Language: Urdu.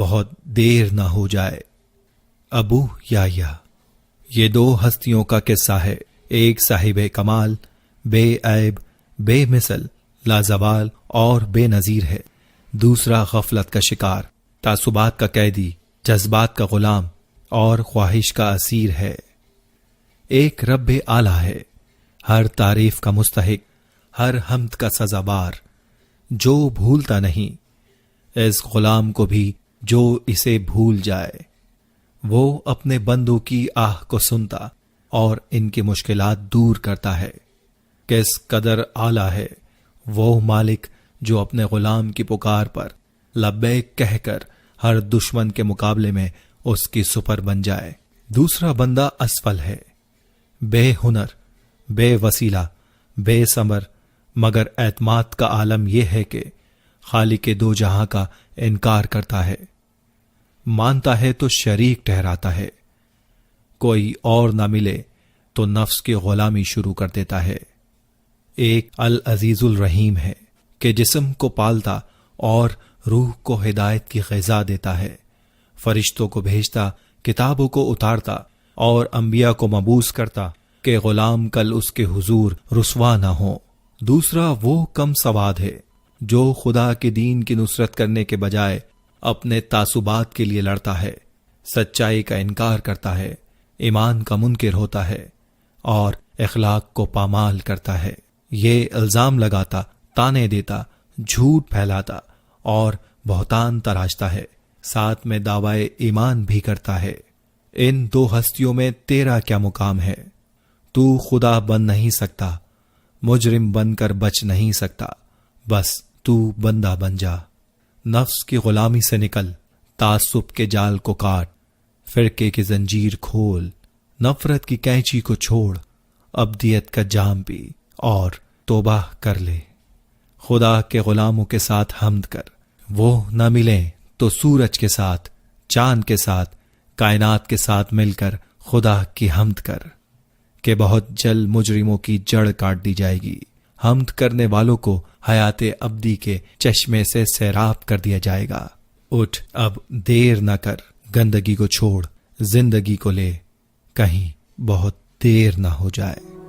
بہت دیر نہ ہو جائے۔ ابو یحییٰ، یہ دو ہستیوں کا قصہ ہے، ایک صاحب کمال، بے عیب، بے مثل، لازوال اور بے نظیر ہے، دوسرا غفلت کا شکار، تعصبات کا قیدی، جذبات کا غلام اور خواہش کا اسیر ہے۔ ایک رب اعلیٰ ہے، ہر تعریف کا مستحق، ہر حمد کا سزاوار، جو بھولتا نہیں اس غلام کو بھی جو اسے بھول جائے۔ وہ اپنے بندوں کی آہ کو سنتا اور ان کی مشکلات دور کرتا ہے۔ کس قدر اعلیٰ ہے وہ مالک جو اپنے غلام کی پکار پر لبیک کہہ کر ہر دشمن کے مقابلے میں اس کی سپر بن جائے۔ دوسرا بندہ اسفل ہے، بے ہنر، بے وسیلہ، بے ثمر، مگر اعتماد کا عالم یہ ہے کہ خالق دو جہاں کا انکار کرتا ہے، مانتا ہے تو شریک ٹھہراتا ہے، کوئی اور نہ ملے تو نفس کی غلامی شروع کر دیتا ہے۔ ایک العزیز الرحیم ہے کہ جسم کو پالتا اور روح کو ہدایت کی غذا دیتا ہے، فرشتوں کو بھیجتا، کتابوں کو اتارتا اور انبیاء کو مبعوث کرتا کہ غلام کل اس کے حضور رسوا نہ ہو۔ دوسرا وہ کم سواد ہے جو خدا کے دین کی نصرت کرنے کے بجائے اپنے تعصبات کے لیے لڑتا ہے، سچائی کا انکار کرتا ہے، ایمان کا منکر ہوتا ہے اور اخلاق کو پامال کرتا ہے۔ یہ الزام لگاتا، تانے دیتا، جھوٹ پھیلاتا اور بہتان تراشتا ہے، ساتھ میں دعوی ایمان بھی کرتا ہے۔ ان دو ہستیوں میں تیرا کیا مقام ہے؟ تو خدا بن نہیں سکتا، مجرم بن کر بچ نہیں سکتا، بس تو بندہ بن جا۔ نفس کی غلامی سے نکل، تعصب کے جال کو کاٹ، فرقے کی زنجیر کھول، نفرت کی کینچی کو چھوڑ، ابدیت کا جام پی اور توبہ کر لے۔ خدا کے غلاموں کے ساتھ حمد کر، وہ نہ ملیں تو سورج کے ساتھ، چاند کے ساتھ، کائنات کے ساتھ مل کر خدا کی حمد کر کہ بہت جلد مجرموں کی جڑ کاٹ دی جائے گی۔ حمد کرنے والوں کو حیات ابدی کے چشمے سے سیراب کر دیا جائے گا۔ اٹھ، اب دیر نہ کر، گندگی کو چھوڑ، زندگی کو لے، کہیں بہت دیر نہ ہو جائے۔